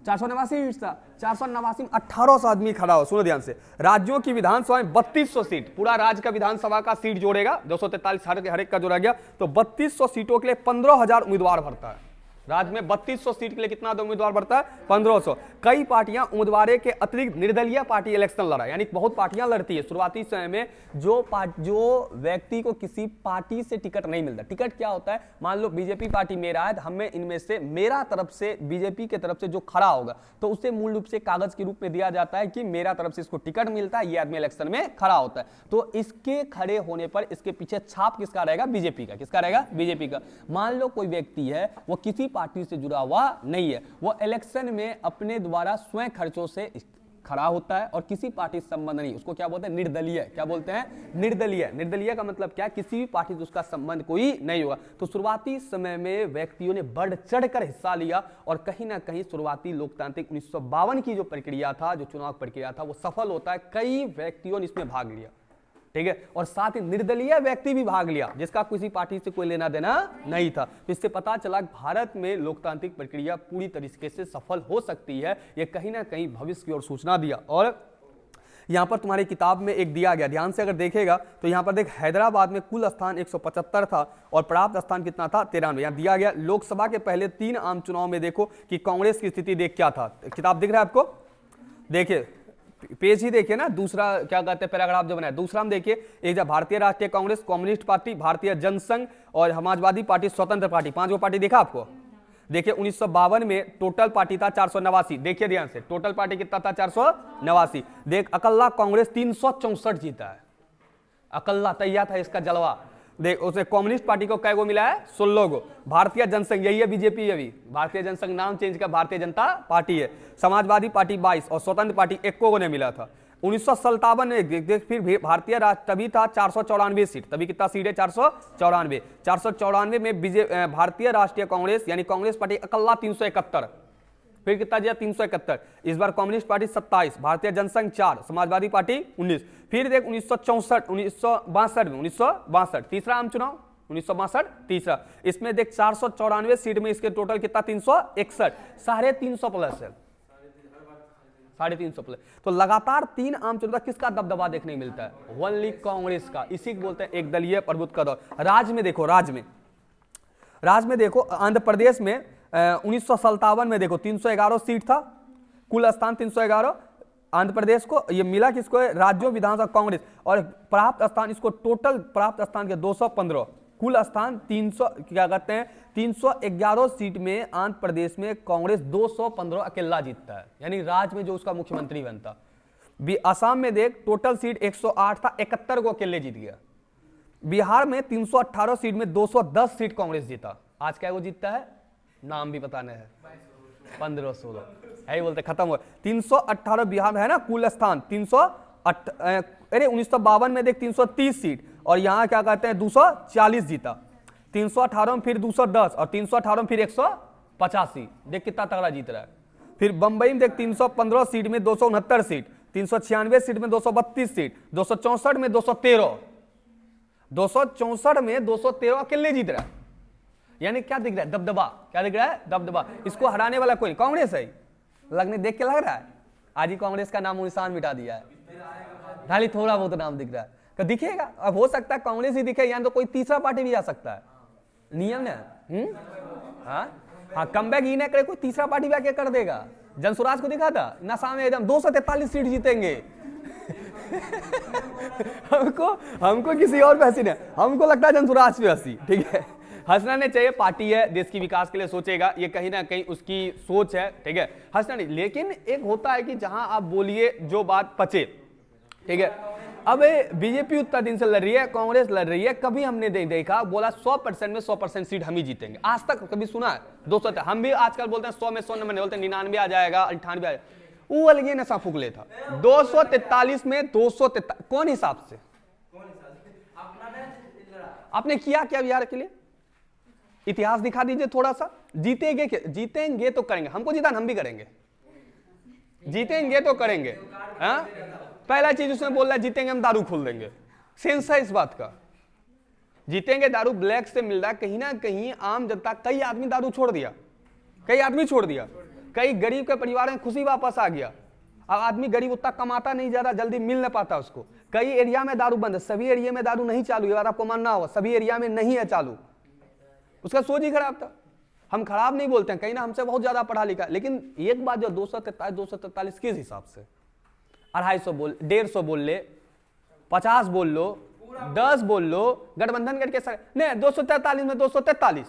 489 सीट था, 489 में 1800 आदमी खड़ा हो। सुनो ध्यान से, राज्यों की विधानसभा में 3200 सीट, पूरा राज्य का विधानसभा का सीट जोड़ेगा, 243 हर एक का जोड़ा गया, तो 3200 सीटों के लिए 15,000 उम्मीदवार भरता है। राज्य में 3200 सीट के लिए कितना उम्मीदवार बढ़ता है? 1500। कई पार्टियां उम्मीदवार के अतिरिक्त निर्दलीय पार्टी इलेक्शन लड़ा, यानी बहुत पार्टियां लड़ती है। शुरुआती समय में जो व्यक्ति को किसी पार्टी से टिकट नहीं मिलता, टिकट क्या होता है, मान लो बीजेपी पार्टी मेरा है, हमें इनमें से मेरा तरफ से बीजेपी के तरफ से जो खड़ा होगा, तो उसे मूल रूप से कागज के रूप में दिया जाता है कि मेरा तरफ से इसको टिकट मिलता है, ये आदमी इलेक्शन में खड़ा होता है। तो इसके खड़े होने पर इसके पीछे छाप किसका रहेगा? बीजेपी का। किसका रहेगा? बीजेपी का। मान लो कोई व्यक्ति है, वो किसी पार्टी से जुड़ा हुआ नहीं है, वो इलेक्शन में अपने द्वारा स्वयं खर्चों से खड़ा होता है और किसी पार्टी से संबंध नहीं, उसको क्या बोलते हैं? निर्दलीय। क्या बोलते हैं? निर्दलीय। निर्दलीय का मतलब क्या? किसी भी पार्टी से उसका संबंध कोई नहीं होगा। तो शुरुआती समय में व्यक्तियों ने बढ़ चढ़कर हिस्सा लिया और कहीं ना कहीं शुरुआती लोकतांत्रिक 1952 की जो प्रक्रिया था, जो चुनाव प्रक्रिया था, वो सफल होता है। कई व्यक्तियों ने इसमें भाग लिया, ठीक है, और साथ ही निर्दलीय व्यक्ति भी भाग लिया, जिसका किसी पार्टी से कोई लेना देना नहीं था। तो इससे पता चला कि भारत में लोकतांत्रिक प्रक्रिया पूरी तरीके से सफल हो सकती है। यह कहीं ना कहीं भविष्य की ओर सूचना दिया। और यहां पर तुम्हारी किताब में एक दिया गया, ध्यान से अगर देखेगा तो यहां पर देख, हैदराबाद में कुल स्थान 175 था और प्राप्त स्थान कितना था? 93। यहां दिया गया लोकसभा के पहले 3 आम चुनाव में देखो कि कांग्रेस की स्थिति देख क्या था। किताब दिख रहा है आपको? देखिए पेज ही देखिए ना, दूसरा क्या कहते हैं पैराग्राफ जो बनाया, दूसरा हम देखिए, एक भारतीय राष्ट्रीय कांग्रेस, कम्युनिस्ट पार्टी, भारतीय जनसंघ और समाजवादी पार्टी, स्वतंत्र पार्टी, 5 पार्टी देखा आपको? देखिए 1952 में टोटल पार्टी था 489, देखिए ध्यान से, टोटल पार्टी कितना था 489। देख अकल्ला कांग्रेस 364 जीता है, अकल्ला तैयार था इसका जलवा। देख उसने कम्युनिस्ट पार्टी को कै गो मिला है, 16 गो। भारतीय जनसंघ, यही है बीजेपी, अभी भारतीय जनसंघ नाम चेंज कर भारतीय जनता पार्टी है। समाजवादी पार्टी 22 और स्वतंत्र पार्टी 1 को ने मिला था। 1957 में फिर भारतीय राष्ट्र तभी था 494 सीट, तभी कितना सीट है 494। 494 में भारतीय राष्ट्रीय कांग्रेस यानी कांग्रेस पार्टी अकल्ला 371, फिर कितना दिया 371। इस बार कम्युनिस्ट पार्टी 27, भारतीय जनसंघ 4, समाजवादी पार्टी 19। फिर देख 1964 1962 तीसरा आम चुनाव 1962 तीसरा, इसमें देख 494 सीट में इसके टोटल कितना 361, 350 प्लस है, 350 प्लस। तो लगातार 3 आम चुनाव किसका दबदबा देखने मिलता है, ओनली कांग्रेस का। इसी को बोलते हैं एक दलीय प्रभुत्व का दौर। राज्य में देखो, राज्य में देखो आंध्र प्रदेश में 1957 में देखो 311 सीट था, कुल स्थान 311 आंध्र प्रदेश को ये मिला, किसको है, राज्यों विधानसभा कांग्रेस। और प्राप्त स्थान, इसको टोटल प्राप्त स्थान के 215, कुल स्थान 300 क्या कहते हैं 311 सीट में आंध्र प्रदेश में कांग्रेस 215 अकेला जीतता है, यानी राज्य में जो उसका मुख्यमंत्री बनता। असम में देख टोटल सीट 108 था, 71 को अकेले जीत गया। बिहार में 318 सीट में 210 सीट कांग्रेस जीता। आज क्या वो जीतता है, नाम भी बताने हैं, 15-16 है, बोलते खत्म हो। 318 बिहार में है ना, कुल स्थान 1952 में देख 330 सीट, और यहाँ क्या कहते हैं 240 जीता। 318 में फिर 210 और 318 में फिर 185, देख कितना तगड़ा जीत रहा है। फिर बंबई में देख 315 सीट में 269 सीट, 396 सीट में 232 सीट, 264 में 213, 264 में 213 अकेले जीत रहा है। यानी क्या दिख रहा है, दबदबा, क्या दिख रहा है, दबदबा। इसको हराने वाला कोई कांग्रेस है, लगने देख के लग रहा है आज ही कांग्रेस का नाम निशान मिटा दिया है, खाली थोड़ा बहुत नाम दिख रहा है, तो दिखेगा। अब हो सकता है कांग्रेस ही दिखे, या तो कोई तीसरा पार्टी भी आ सकता है, नियम ने। हाँ कमबैक ही ना करे, कोई तीसरा पार्टी भी आके कर देगा। जनसुराज को दिखा था नशा में एकदम 243 सीट जीतेंगे। हमको किसी और पे हंसी नहीं, हमको लगता है जनसुराज पे हंसी, ठीक है। हंसना नहीं चाहिए, पार्टी है, देश की विकास के लिए सोचेगा, ये कहीं ना कहीं उसकी सोच है, ठीक है, हंसना नहीं। लेकिन एक होता है कि जहां आप बोलिए जो बात पचे, ठीक है। अब बीजेपी उतना दिन से लड़ रही है, कांग्रेस लड़ रही है, कभी हमने देखा बोला 100% में 100% सीट हम ही जीतेंगे, आज तक कभी सुना है 200? हम भी आजकल बोलते हैं 100 में 100 नंबर नहीं बोलते, 99 आ जाएगा, 98 आ जाएगा, वो अलग नशा फूक ले था। 243 में 243 कौन हिसाब से आपने किया क्या बिहार के लिए? इतिहास दिखा दीजिए थोड़ा सा। जीतेंगे तो करेंगे, हमको जीता हम भी करेंगे, जीतेंगे तो करेंगे। पहला चीज उसने बोल रहा है जीतेंगे हम दारू खोल देंगे, सेंस है इस बात का। जीतेंगे, दारू ब्लैक से मिल रहा है, कहीं ना कहीं आम जनता, कई आदमी दारू छोड़ दिया, कई आदमी छोड़ दिया, कई गरीब के परिवार में खुशी वापस आ गया। अब आदमी गरीब उतना कमाता नहीं, ज्यादा जल्दी मिल नहीं पाता उसको। कई एरिया में दारू बंद है, सभी एरिया में दारू नहीं चालू, ये बात आपको मानना होगा, सभी एरिया में नहीं है चालू। उसका सोच ही खराब था। हम खराब नहीं बोलते हैं, कहीं ना हमसे बहुत ज्यादा पढ़ा लिखा, लेकिन एक बात जो 243 किस हिसाब से, 250 बोल, 150 बोल ले, 50 बोल लो, 10 बोल लो, गठबंधन करके नहीं 243 में 243।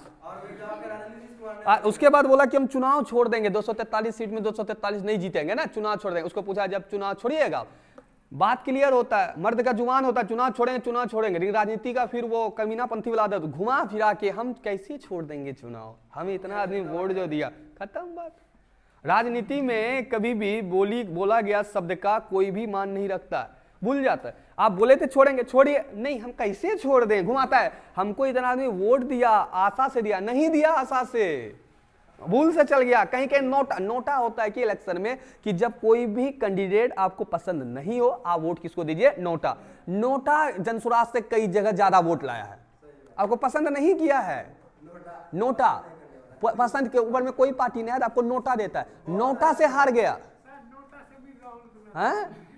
उसके बाद बोला कि हम चुनाव छोड़ देंगे, 243 सीट में 243 नहीं जीतेंगे ना, चुनाव छोड़ देंगे। उसको पूछा जब चुनाव छोड़िएगा, बात क्लियर होता है, मर्द का जुबान होता है, चुनाव छोड़ेंगे। लेकिन राजनीति का फिर वो कमीनापंथी वाला आदत, घुमा फिरा के हम कैसे छोड़ देंगे चुनाव, हमें इतना आदमी वोट जो दिया, खत्म बात। राजनीति में कभी भी बोला गया शब्द का कोई भी मान नहीं रखता, भूल जाता है। आप बोले थे छोड़ेंगे, छोड़िए, नहीं हम कैसे छोड़ दें, घुमाता है। हमको इतना आदमी वोट दिया, आशा से दिया, नहीं दिया आशा से, भूल से चल गया। कहीं कहीं नोटा होता है कि इलेक्शन में कि जब कोई भी कैंडिडेट आपको पसंद नहीं हो, आप वोट किसको दीजिए, नोटा जनसुराज से कई जगह ज्यादा वोट लाया है, आपको पसंद नहीं किया है, नोटा पसंद के ऊपर में कोई पार्टी नहीं है, आपको नोटा देता है, नोटा से हार गया,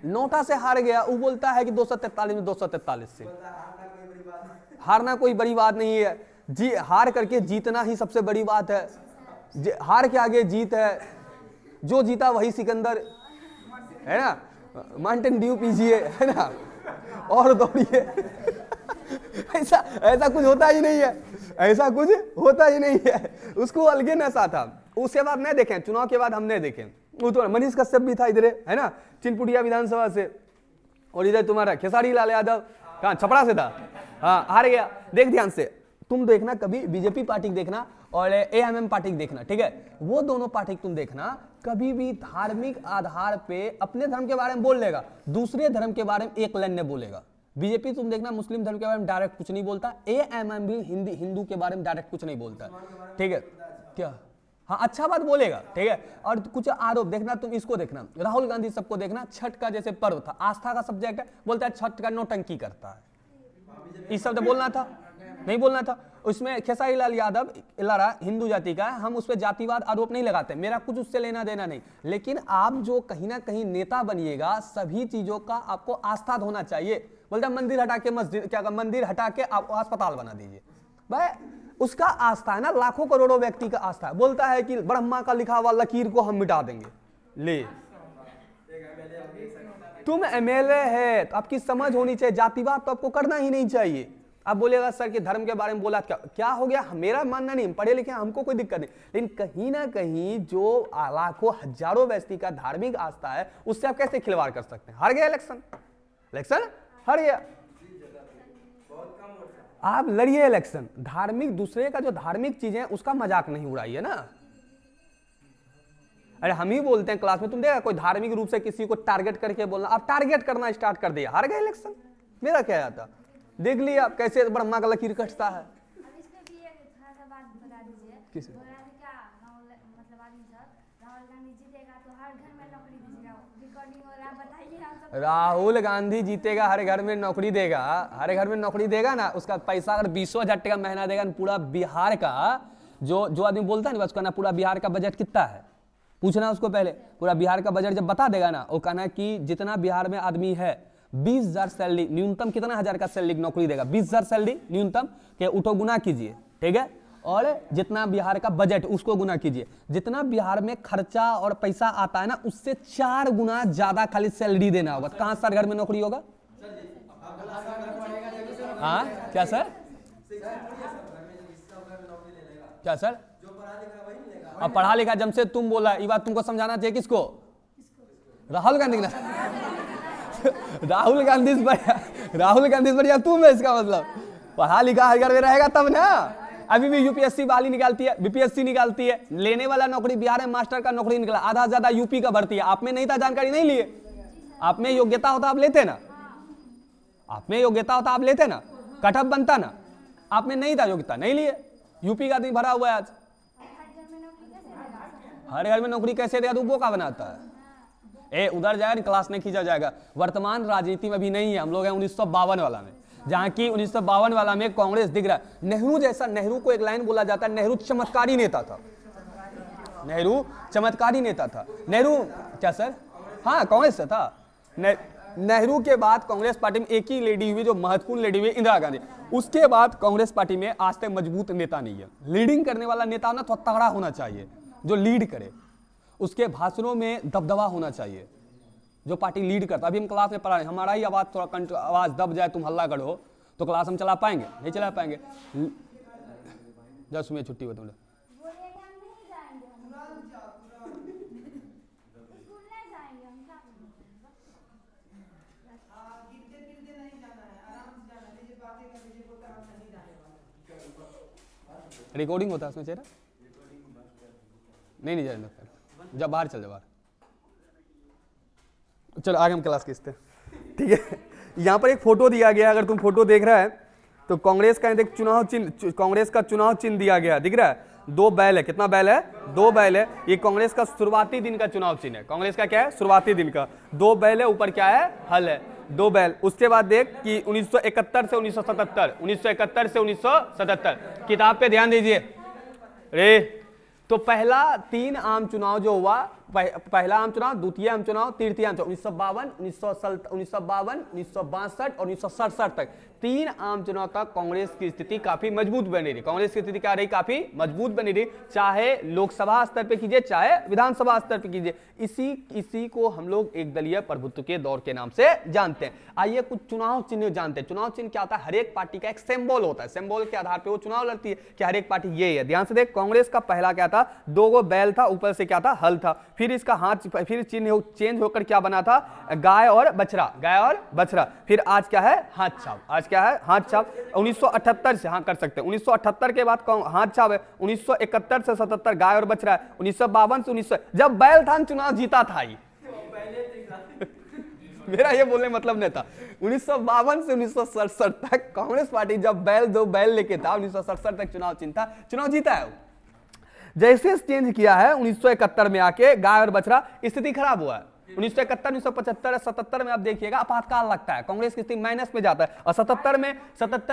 नोटा से हार गया। वो बोलता है कि 243 में 243 से हारना कोई बड़ी बात नहीं है, हार करके जीतना ही सबसे बड़ी बात है। हार के आगे जीत है, जो जीता वही सिकंदर है ना, माउंटेन ड्यू पीजिए, है ना, और दौड़िए। ऐसा ऐसा कुछ होता ही नहीं है, ऐसा कुछ होता ही नहीं है। उसको अलगे नशा था। उसके बाद नहीं देखें, चुनाव के बाद हम नहीं देखें, वो तो मनीष कश्यप भी था इधर, है ना, चिनपुटिया विधानसभा से, और इधर तुम्हारा खेसारी लाल यादव कहाँ छपरा से था, हाँ हार गया। देख ध्यान से, तुम देखना कभी बीजेपी पार्टी देखना और एएमएम पार्टी देखना, ठीक है, वो दोनों पार्टी तुम देखना, कभी भी धार्मिक आधार पे अपने धर्म के बारे में बोल लेगा, दूसरे धर्म के बारे में एक लाइन में बोलेगा। बीजेपी तुम देखना मुस्लिम धर्म के बारे में डायरेक्ट कुछ नहीं बोलता, एएमएम भी हिंदू के बारे में डायरेक्ट कुछ नहीं बोलता, ठीक है, क्या हाँ अच्छा बात बोलेगा, ठीक है। और कुछ आरोप देखना, तुम इसको देखना, राहुल गांधी सबको देखना, छठ का जैसे पर्व था, आस्था का सब्जेक्ट है, बोलता है छठ का नौटंकी करता है, इस शब्द बोलना था, नहीं बोलना था। उसमें खेसारी लाल यादव लड़ा हिंदू जाति का, हम उस पर जातिवाद आरोप नहीं लगाते, मेरा कुछ उससे लेना देना नहीं, लेकिन आप जो कहीं ना कहीं नेता बनिएगा, सभी चीजों का आपको आस्था होना चाहिए। बोलता मंदिर हटा के मस्जिद, क्या मंदिर हटा के आप अस्पताल बना दीजिए, भाई उसका आस्था है ना, लाखों करोड़ों व्यक्ति का आस्था है। बोलता है कि ब्रह्मा का लिखा हुआ लकीर को हम मिटा देंगे, ले तुम एमएलए है तो आपकी समझ होनी चाहिए, जातिवाद तो आपको करना ही नहीं चाहिए। अब बोलेगा सर कि धर्म के बारे में बोला, क्या हो गया, मेरा मानना नहीं, पढ़े लिखे हमको कोई दिक्कत नहीं, लेकिन कहीं ना कहीं जो लाखों हजारों व्यक्ति का धार्मिक आस्था है उससे आप कैसे खिलवाड़ कर सकते हैं। हार गया इलेक्शन, हार गया, आप लड़िए इलेक्शन, धार्मिक दूसरे का जो धार्मिक चीजें उसका मजाक नहीं उड़ाइए ना। अरे हम ही बोलते हैं क्लास में, तुम देखा कोई धार्मिक रूप से किसी को टारगेट करके बोलना, आप टारगेट करना स्टार्ट कर दिया, हार गए इलेक्शन। मेरा क्या आता, देख लिया आप कैसे ब्रह्मा का लकीर कटता है। राहुल गांधी जीतेगा, हर घर में नौकरी देगा, हर घर में नौकरी देगा ना, उसका पैसा अगर 20,000 टका महीना देगा, पूरा बिहार का जो आदमी बोलता है ना, उसका ना पूरा बिहार का बजट कितना है पूछना उसको पहले, पूरा बिहार का बजट जब बता देगा ना, वो कहना कि जितना बिहार में आदमी है 20,000 सैलरी न्यूनतम, कितना हजार का सैलरी नौकरी देगा, 20,000 सैलरी न्यूनतम के उठो गुना कीजिए, ठीक है, और जितना बिहार का बजट उसको गुना कीजिए, जितना बिहार में खर्चा और पैसा आता है ना उससे 4 गुना ज्यादा खाली सैलरी देना होगा। कहां सर घर में नौकरी होगा? हाँ क्या सर, क्या सर, अब पढ़ा लिखा जमशेद तुम बोला, ये बात तुमको समझाना चाहिए किसको? राहुल गांधी ना राहुल गांधी से बढ़िया तुम है, इसका मतलब पढ़ा लिखा हर घर में रहेगा तब ना। अभी भी यूपीएससी वाली निकालती है, बीपीएससी निकालती है, लेने वाला नौकरी बिहार में मास्टर का नौकरी निकला, आधा ज्यादा यूपी का भर्ती है। आप में नहीं था, जानकारी नहीं लिए, आप में योग्यता होता आप लेते ना, आप में योग्यता होता आप लेते ना, कटअप बनता ना, आप में नहीं था योग्यता नहीं लिए, यूपी का आदमी भरा हुआ है आज। हर घर में नौकरी कैसे देगा, वो का बनाता है, उधर जाएगा क्लास नहीं खींचा जाएगा। वर्तमान राजनीति में भी नहीं है, हम लोग हैं 1952 वाला में, जहां की 1952 वाला में कांग्रेस दिख रहा है। नेहरू जैसा, नेहरू को एक लाइन बोला जाता है, नेहरू चमत्कारी नेता था, नेहरू चमत्कारी नेता था। नेहरू क्या सर, हाँ कांग्रेस से था। नेहरू के बाद कांग्रेस पार्टी में एक ही लेडी हुई जो महत्वपूर्ण लेडी हुई, इंदिरा गांधी। उसके बाद कांग्रेस पार्टी में आज तक मजबूत नेता नहीं है। लीडिंग करने वाला नेता ना थोड़ा तगड़ा होना चाहिए, जो लीड करे, उसके भाषणों में दबदबा होना चाहिए, जो पार्टी लीड करता। अभी हम क्लास में पढ़ा रहे, हमारा ही आवाज थोड़ा आवाज दब जाए, तुम हल्ला करो तो क्लास हम चला पाएंगे? नहीं चला पाएंगे। जब सुबह छुट्टी हो तुम रिकॉर्डिंग होता है उसमें चेहरा नहीं जाए, जब बाहर चल जाओ बाहर। चलो आगे हम क्लास खींचते हैं, ठीक है। यहाँ पर एक फोटो दिया गया, अगर तुम फोटो देख रहा है तो कांग्रेस का देख चुनाव चिन्ह, कांग्रेस का चुनाव चिन्ह दिया गया, दिख रहा है, 2 बैल है। कितना बैल है? 2 बैल है। ये कांग्रेस का शुरुआती दिन का चुनाव चिन्ह है। कांग्रेस का क्या है? शुरुआती दिन का 2 बैल है, ऊपर क्या है? हल है, 2 बैल। उसके बाद देख कि 1971 से 1977, 1971 से 1977, किताब पे ध्यान दीजिए रे। तो पहला 3 आम चुनाव जो हुआ पहला आम चुनाव, द्वितीय आम चुनाव, तृतीय आम चुनाव 1952, 1962 और 1967 तक 3 आम चुनाव तक कांग्रेस की स्थिति काफी मजबूत बनी रही। कांग्रेस की स्थिति क्या रही? काफी मजबूत बनी रही, चाहे लोकसभा स्तर पे कीजिए चाहे विधानसभा स्तर पे कीजिए। इसी को हम लोग एक दलीय प्रभुत्व के दौर के नाम से जानते हैं। आइए कुछ चुनाव चिन्ह जानते हैं। चुनाव चिन्ह क्या होता है? हर एक पार्टी का एक सिंबल होता है, सिंबल के आधार पर वो चुनाव लड़ती है कि हर एक पार्टी ये है। ध्यान से देख, कांग्रेस का पहला क्या था? 2 बैल था, ऊपर से क्या था? हल था। फिर इसका हाथ, फिर चिन्ह चेंज होकर क्या बना था? गाय और बछड़ा, गाय और बछड़ा। फिर आज क्या है? हाथ छाप। आज क्या है? हाथ छाप। 1978 से, हाँ कर सकते हैं, 1978 के बाद हाथ छाप है। 1971 से 77 गाय और बछड़ा है। 1952 से 1900 जब बैल था चुनाव जीता था ही मेरा ये बोलने मतलब नहीं था। 1952 से 1967 तक कांग्रेस पार्टी जब 2 बैल लेके था, 1967 तक चुनाव चिन्ह था, चुनाव जीता है। जैसे चेंज किया है 1971 में आके गाय और बछड़ा, स्थिति खराब हुआ है। 1971, 1975, 77 में आप देखिएगा आपातकाल लगता है, कांग्रेस की स्थिति माइनस में जाता है। और 77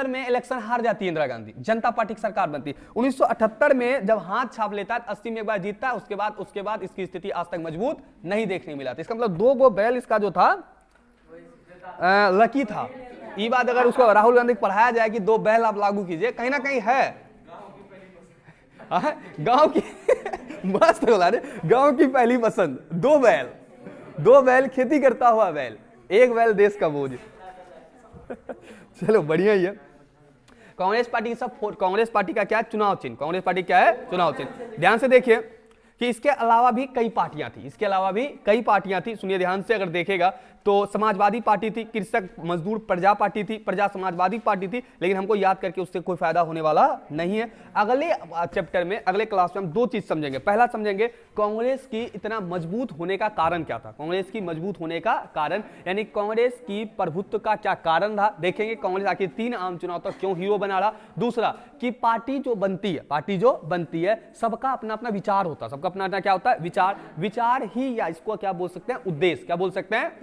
में इलेक्शन हार जाती है इंदिरा गांधी, जनता पार्टी की सरकार बनती है। 1978 में जब हाथ छाप लेता है, 80 में एक बार जीतता है, उसके बाद इसकी स्थिति आज तक मजबूत नहीं देखने मिला था। इसका मतलब 2 बैल इसका जो था लकी था। ये बात अगर उसको राहुल गांधी को पढ़ाया जाए कि 2 बैल आप लागू कीजिए, कहीं ना कहीं है गांव की मस्त बोला रे, गांव की पहली पसंद 2 बैल खेती करता हुआ बैल, 1 बैल देश का बोझ चलो बढ़िया ही है। कांग्रेस पार्टी का क्या है? चुनाव चिन्ह। कांग्रेस पार्टी क्या है? चुनाव चिन्ह। ध्यान से देखिए कि इसके अलावा भी कई पार्टियां थी। सुनिए ध्यान से, अगर देखेगा तो समाजवादी पार्टी थी, कृषक मजदूर प्रजा पार्टी थी, प्रजा समाजवादी पार्टी थी, लेकिन हमको याद करके उससे कोई फायदा होने वाला नहीं है। अगले चैप्टर में, अगले क्लास में हम 2 चीज समझेंगे। पहला समझेंगे कांग्रेस की इतना मजबूत होने का कारण क्या था। कांग्रेस की मजबूत होने का कारण यानी कांग्रेस की प्रभुत्व का क्या कारण था, देखेंगे कांग्रेस आखिर 3 आम चुनाव तक क्यों हीरो बना रहा। दूसरा कि पार्टी जो बनती है सबका अपना अपना विचार होता है, सबका अपना क्या होता है? विचार ही, या इसको क्या बोल सकते हैं? उद्देश्य। क्या बोल सकते हैं?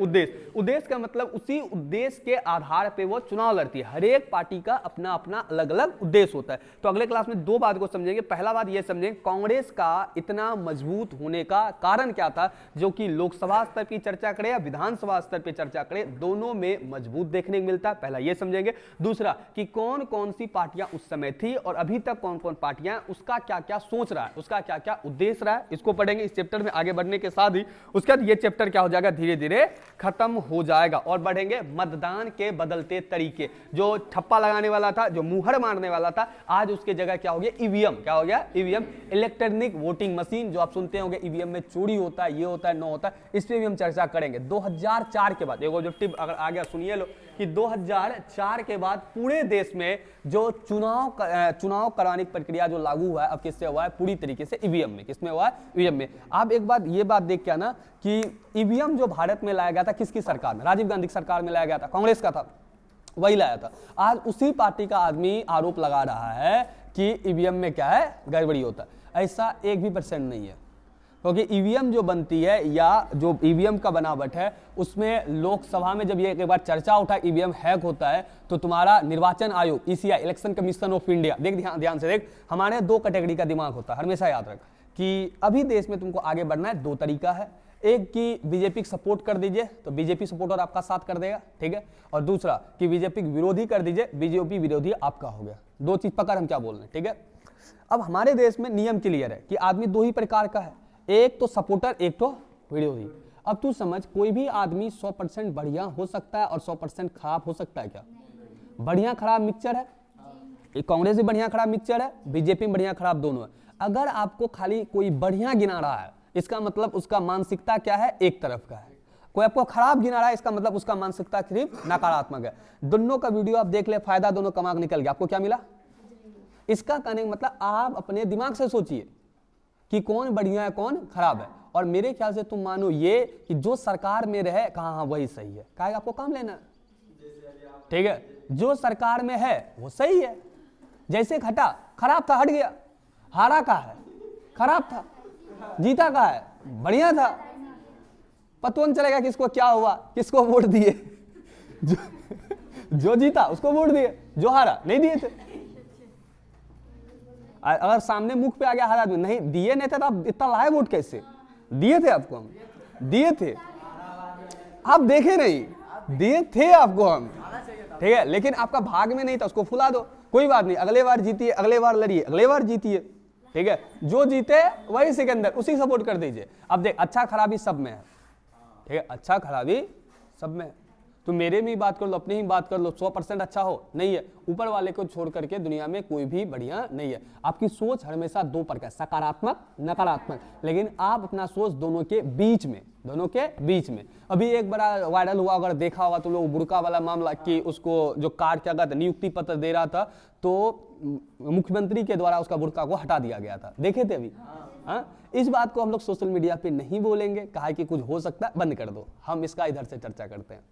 उद्देश्य का मतलब उसी उद्देश्य के आधार पे वो चुनाव लड़ती है। हर एक पार्टी का अपना अपना अलग अलग उद्देश्य होता है। तो अगले क्लास में 2 बात को समझेंगे। पहला बात ये समझेंगे कांग्रेस का इतना मजबूत होने का कारण क्या था, जो कि लोकसभा स्तर की चर्चा करे या विधानसभा स्तर पर चर्चा करे, दोनों में मजबूत देखने को मिलता है। पहला ये समझेंगे। दूसरा कि कौन कौन सी पार्टियां उस समय थी और अभी तक कौन कौन पार्टियां, उसका क्या क्या सोच रहा है, उसका क्या क्या उद्देश्य रहा है, इसको पढ़ेंगे इस चैप्टर में। आगे बढ़ने के साथ ही उसके बाद ये चैप्टर क्या हो जाएगा? धीरे धीरे खत्म हो जाएगा। और बढ़ेंगे मतदान के बदलते तरीके। जो ठप्पा लगाने वाला था, जो मुहर मारने वाला था, आज उसके जगह क्या हो गया? ईवीएम। क्या हो गया? EVM, electronic voting machine. जो आप सुनते होंगे ईवीएम में चोरी होता है, ये होता है, न होता है, इस पे भी हम चर्चा करेंगे। 2004 के बाद एगो जो टिप अगर आ गया सुनिए लो कि 2004 के बाद पूरे देश में जो चुनाव कराने की प्रक्रिया जो लागू हुआ है, अब किससे हुआ है? पूरी तरीके से ईवीएम में। किसमें हुआ है? ईवीएम में। आप एक बात ये बात देख के आना कि ईवीएम जो भारत में लाया गया था, किसकी सरकार में? राजीव गांधी की सरकार में लाया गया था, कांग्रेस का था, वही लाया था। आज उसी पार्टी का आदमी आरोप लगा रहा है कि ईवीएम में क्या है? गड़बड़ी होता है। ऐसा 1% नहीं है, क्योंकि ईवीएम जो बनती है या जो ईवीएम का बनावट है, उसमें लोकसभा में जब ये एक बार चर्चा उठा ईवीएम हैक होता है, तो तुम्हारा निर्वाचन आयोग, ECI, election commission of India, देख ध्यान से देख, हमारे 2 कैटेगरी का दिमाग होता है, हमेशा याद रख कि अभी देश में तुमको आगे बढ़ना है, 2 तरीका है। एक कि बीजेपी को सपोर्ट कर दीजिए तो बीजेपी सपोर्टर आपका साथ कर देगा, ठीक है, और दूसरा कि बीजेपी विरोधी कर दीजिए, बीजेपी विरोधी आपका हो गया। 2 चीज पकड़ हम क्या बोल रहे हैं, ठीक है। अब हमारे देश में नियम क्लियर है कि आदमी 2 ही प्रकार का है, एक तो सपोर्टर, एक तो विरोधी। अब तू समझ, कोई भी आदमी 100% बढ़िया हो सकता है और 100% खराब हो सकता है क्या? बढ़िया खराब मिक्सचर है, कांग्रेस भी बढ़िया खराब मिक्सचर है, बीजेपी में बढ़िया खराब दोनों है। अगर आपको खाली कोई बढ़िया गिना रहा है, इसका मतलब उसका मानसिकता क्या है? एक तरफ का है। कोई आपको खराब गिना रहा है, इसका मतलब उसका मानसिकता सिर्फ नकारात्मक है। दोनों का वीडियो आप देख ले, फायदा दोनों कमा के निकल गया। आपको क्या मिला? इसका कहने का मतलब आप अपने दिमाग से सोचिए कि कौन बढ़िया है, कौन खराब है। और मेरे ख्याल से तुम मानो ये कि जो सरकार में रहे, कहा हाँ वही सही है, कहा आपको काम लेना, ठीक है। जो सरकार में है वो सही है, जैसे घटा, खराब था हट गया, हारा का है खराब था, जीता का है बढ़िया था, पता नहीं चलेगा किसको क्या हुआ, किसको वोट दिए। जो जीता उसको वोट दिए, जो हारा नहीं दिए थे। अगर सामने मुख पे आ गया हर आदमी, नहीं दिए नहीं थे तो आप इतना लाए वोट कैसे? दिए थे आपको हम, दिए थे, आप देखे नहीं, दिए थे आपको हम, ठीक है, लेकिन आपका भाग में नहीं था, उसको फुला दो, कोई बात नहीं, अगले बार जीतिए, अगले बार लड़िए, अगले बार जीतिए, ठीक है, जो जीते वही सिकंदर, उसी सपोर्ट कर दीजिए। अब देख अच्छा खराबी सब में है, ठीक है, अच्छा खराबी सब में है, तो मेरे में ही बात कर लो, अपनी ही बात कर लो, 100% अच्छा हो नहीं है, ऊपर वाले को छोड़ करके दुनिया में कोई भी बढ़िया नहीं है। आपकी सोच हमेशा दो प्रकार, सकारात्मक नकारात्मक, लेकिन आप अपना सोच दोनों के बीच में, दोनों के बीच में। अभी एक बड़ा वायरल हुआ, अगर देखा हुआ तो लोग, बुर्का वाला मामला कि उसको जो कार्ड क्या कहते नियुक्ति पत्र दे रहा था तो मुख्यमंत्री के द्वारा उसका बुर्का को हटा दिया गया था, देखे थे अभी। हाँ, इस बात को हम लोग सोशल मीडिया पे नहीं बोलेंगे, कहा कि कुछ हो सकता है, बंद कर दो, हम इसका इधर से चर्चा करते हैं।